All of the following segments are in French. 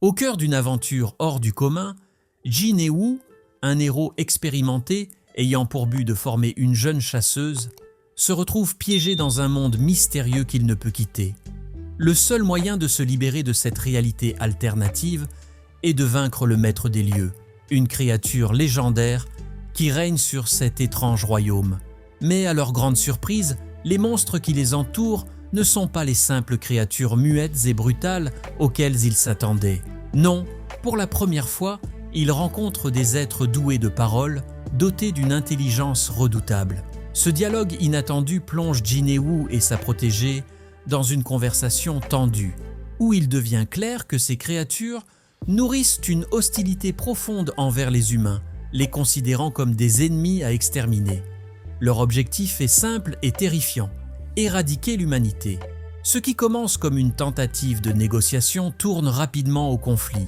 Au cœur d'une aventure hors du commun, Jin-Woo, un héros expérimenté ayant pour but de former une jeune chasseuse, se retrouve piégé dans un monde mystérieux qu'il ne peut quitter. Le seul moyen de se libérer de cette réalité alternative est de vaincre le maître des lieux, une créature légendaire qui règne sur cet étrange royaume. Mais à leur grande surprise, les monstres qui les entourent ne sont pas les simples créatures muettes et brutales auxquelles ils s'attendaient. Non, pour la première fois, ils rencontrent des êtres doués de parole, dotés d'une intelligence redoutable. Ce dialogue inattendu plonge Jin-Woo et sa protégée dans une conversation tendue, où il devient clair que ces créatures nourrissent une hostilité profonde envers les humains, les considérant comme des ennemis à exterminer. Leur objectif est simple et terrifiant, éradiquer l'humanité. Ce qui commence comme une tentative de négociation tourne rapidement au conflit.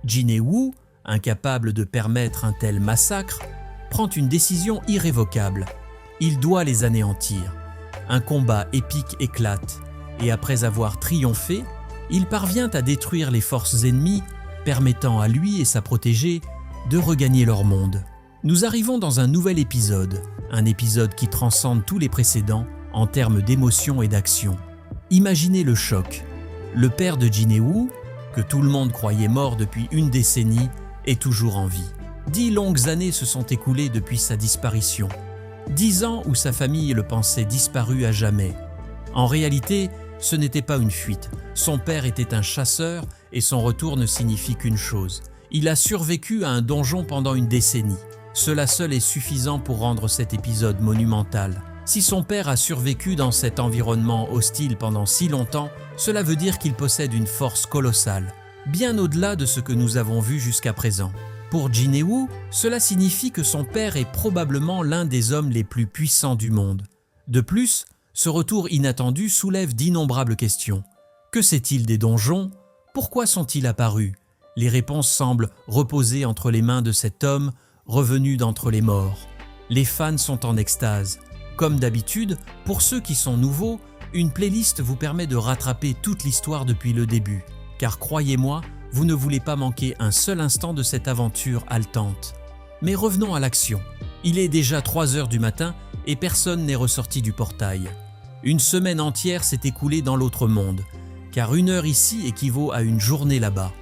Jin-Woo, incapable de permettre un tel massacre, prend une décision irrévocable. Il doit les anéantir. Un combat épique éclate, et après avoir triomphé, il parvient à détruire les forces ennemies, permettant à lui et sa protégée de regagner leur monde. Nous arrivons dans un nouvel épisode, un épisode qui transcende tous les précédents en termes d'émotion et d'action. Imaginez le choc. Le père de Jin-Woo, que tout le monde croyait mort depuis une décennie, est toujours en vie. 10 longues années se sont écoulées depuis sa disparition. 10 ans où sa famille le pensait disparu à jamais. En réalité, ce n'était pas une fuite. Son père était un chasseur et son retour ne signifie qu'une chose. Il a survécu à un donjon pendant une décennie. Cela seul est suffisant pour rendre cet épisode monumental. Si son père a survécu dans cet environnement hostile pendant si longtemps, cela veut dire qu'il possède une force colossale, bien au-delà de ce que nous avons vu jusqu'à présent. Pour Jin-Woo, cela signifie que son père est probablement l'un des hommes les plus puissants du monde. De plus, ce retour inattendu soulève d'innombrables questions. Que sait-il des donjons? Pourquoi sont-ils apparus? Les réponses semblent reposer entre les mains de cet homme revenu d'entre les morts. Les fans sont en extase. Comme d'habitude, pour ceux qui sont nouveaux, une playlist vous permet de rattraper toute l'histoire depuis le début. Car croyez-moi, vous ne voulez pas manquer un seul instant de cette aventure haletante. Mais revenons à l'action. Il est déjà 3 heures du matin et personne n'est ressorti du portail. Une semaine entière s'est écoulée dans l'autre monde, car 1 heure ici équivaut à une journée là-bas.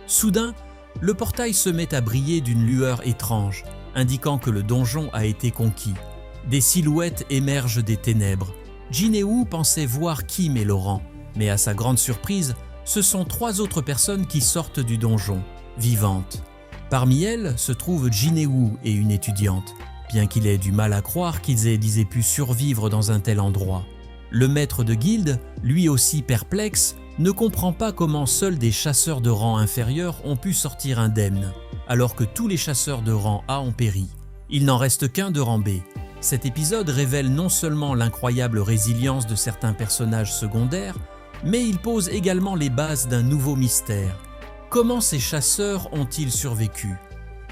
Soudain, le portail se met à briller d'une lueur étrange, indiquant que le donjon a été conquis. Des silhouettes émergent des ténèbres. Jin-Woo pensait voir Kim et Laurent, mais à sa grande surprise, ce sont 3 autres personnes qui sortent du donjon, vivantes. Parmi elles se trouvent Jin-Woo et une étudiante, bien qu'il ait du mal à croire qu'ils aient pu survivre dans un tel endroit. Le maître de guilde, lui aussi perplexe, ne comprend pas comment seuls des chasseurs de rang inférieur ont pu sortir indemnes, alors que tous les chasseurs de rang A ont péri. Il n'en reste qu'un de rang B. Cet épisode révèle non seulement l'incroyable résilience de certains personnages secondaires, mais il pose également les bases d'un nouveau mystère. Comment ces chasseurs ont-ils survécu?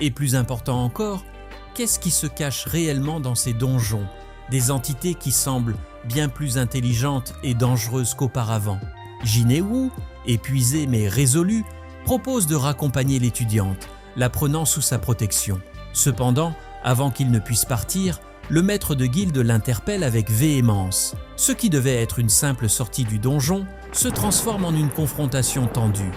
Et plus important encore, qu'est-ce qui se cache réellement dans ces donjons, des entités qui semblent bien plus intelligentes et dangereuses qu'auparavant? Jin-Woo, épuisé mais résolu, propose de raccompagner l'étudiante, la prenant sous sa protection. Cependant, avant qu'il ne puisse partir, le maître de guilde l'interpelle avec véhémence. Ce qui devait être une simple sortie du donjon se transforme en une confrontation tendue.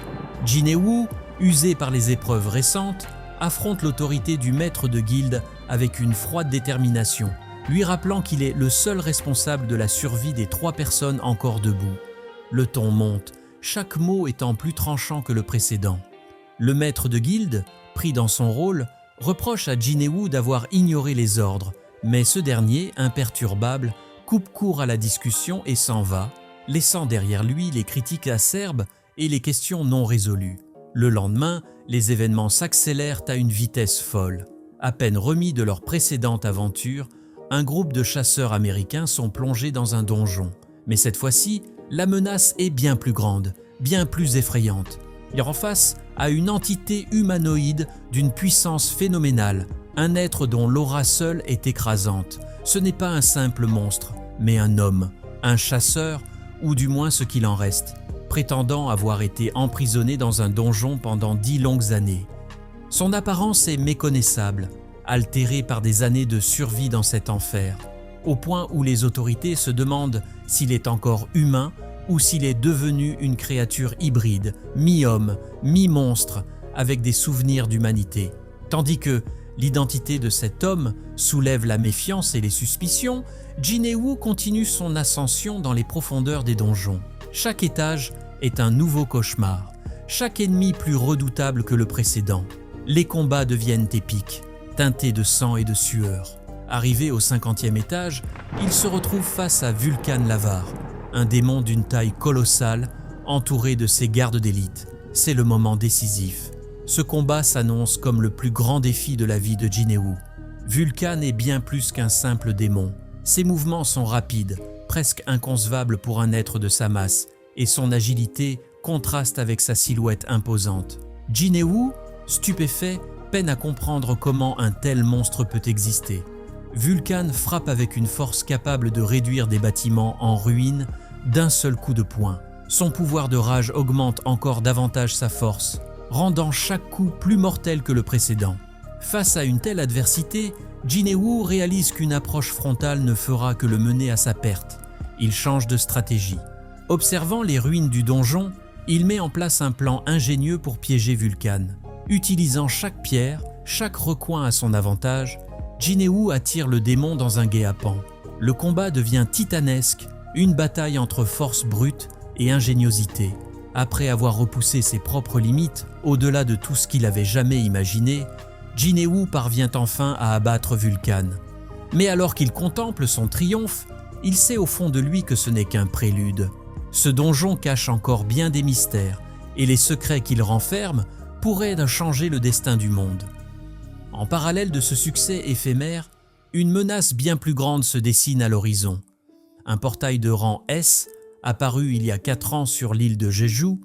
Jin-Woo, usé par les épreuves récentes, affronte l'autorité du maître de guilde avec une froide détermination, lui rappelant qu'il est le seul responsable de la survie des 3 personnes encore debout. Le ton monte, chaque mot étant plus tranchant que le précédent. Le maître de guilde, pris dans son rôle, reproche à Jin-Woo d'avoir ignoré les ordres, mais ce dernier, imperturbable, coupe court à la discussion et s'en va, laissant derrière lui les critiques acerbes et les questions non résolues. Le lendemain, les événements s'accélèrent à une vitesse folle. À peine remis de leur précédente aventure, un groupe de chasseurs américains sont plongés dans un donjon. Mais cette fois-ci, la menace est bien plus grande, bien plus effrayante. Il en face à une entité humanoïde d'une puissance phénoménale, un être dont l'aura seule est écrasante. Ce n'est pas un simple monstre, mais un homme, un chasseur, ou du moins ce qu'il en reste. prétendant avoir été emprisonné dans un donjon pendant 10 longues années. Son apparence est méconnaissable, altérée par des années de survie dans cet enfer, au point où les autorités se demandent s'il est encore humain ou s'il est devenu une créature hybride, mi-homme, mi-monstre, avec des souvenirs d'humanité. Tandis que l'identité de cet homme soulève la méfiance et les suspicions, Jinewoo continue son ascension dans les profondeurs des donjons. Chaque étage est un nouveau cauchemar, chaque ennemi plus redoutable que le précédent. Les combats deviennent épiques, teintés de sang et de sueur. Arrivé au 50e étage, il se retrouve face à Vulcan l'Avare, un démon d'une taille colossale, entouré de ses gardes d'élite. C'est le moment décisif. Ce combat s'annonce comme le plus grand défi de la vie de Jinewoo. Vulcan est bien plus qu'un simple démon. Ses mouvements sont rapides, presque inconcevables pour un être de sa masse, et son agilité contraste avec sa silhouette imposante. Jinewoo, stupéfait, peine à comprendre comment un tel monstre peut exister. Vulcan frappe avec une force capable de réduire des bâtiments en ruine d'un seul coup de poing. Son pouvoir de rage augmente encore davantage sa force, rendant chaque coup plus mortel que le précédent. Face à une telle adversité, Jinewoo réalise qu'une approche frontale ne fera que le mener à sa perte. Il change de stratégie. Observant les ruines du donjon, il met en place un plan ingénieux pour piéger Vulcan. Utilisant chaque pierre, chaque recoin à son avantage, Jinewoo attire le démon dans un guet-apens. Le combat devient titanesque, une bataille entre force brute et ingéniosité. Après avoir repoussé ses propres limites, au-delà de tout ce qu'il avait jamais imaginé, Jinewoo parvient enfin à abattre Vulcan. Mais alors qu'il contemple son triomphe, il sait au fond de lui que ce n'est qu'un prélude. Ce donjon cache encore bien des mystères, et les secrets qu'il renferme pourraient changer le destin du monde. En parallèle de ce succès éphémère, une menace bien plus grande se dessine à l'horizon. Un portail de rang S, apparu il y a 4 ans sur l'île de Jeju,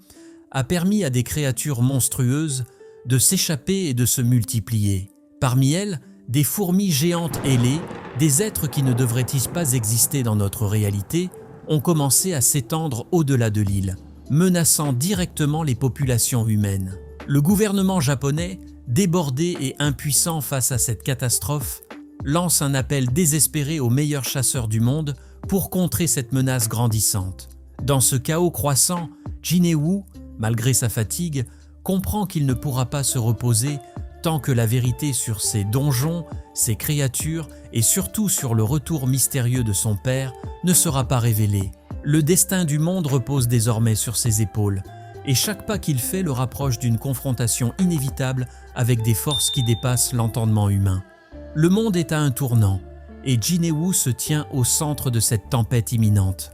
a permis à des créatures monstrueuses de s'échapper et de se multiplier. Parmi elles, des fourmis géantes ailées, des êtres qui ne devraient-ils pas exister dans notre réalité, ont commencé à s'étendre au-delà de l'île, menaçant directement les populations humaines. Le gouvernement japonais, débordé et impuissant face à cette catastrophe, lance un appel désespéré aux meilleurs chasseurs du monde pour contrer cette menace grandissante. Dans ce chaos croissant, Jinewoo, malgré sa fatigue, comprend qu'il ne pourra pas se reposer tant que la vérité sur ces donjons, ces créatures et surtout sur le retour mystérieux de son père ne sera pas révélée. Le destin du monde repose désormais sur ses épaules, et chaque pas qu'il fait le rapproche d'une confrontation inévitable avec des forces qui dépassent l'entendement humain. Le monde est à un tournant, et Jinewoo se tient au centre de cette tempête imminente.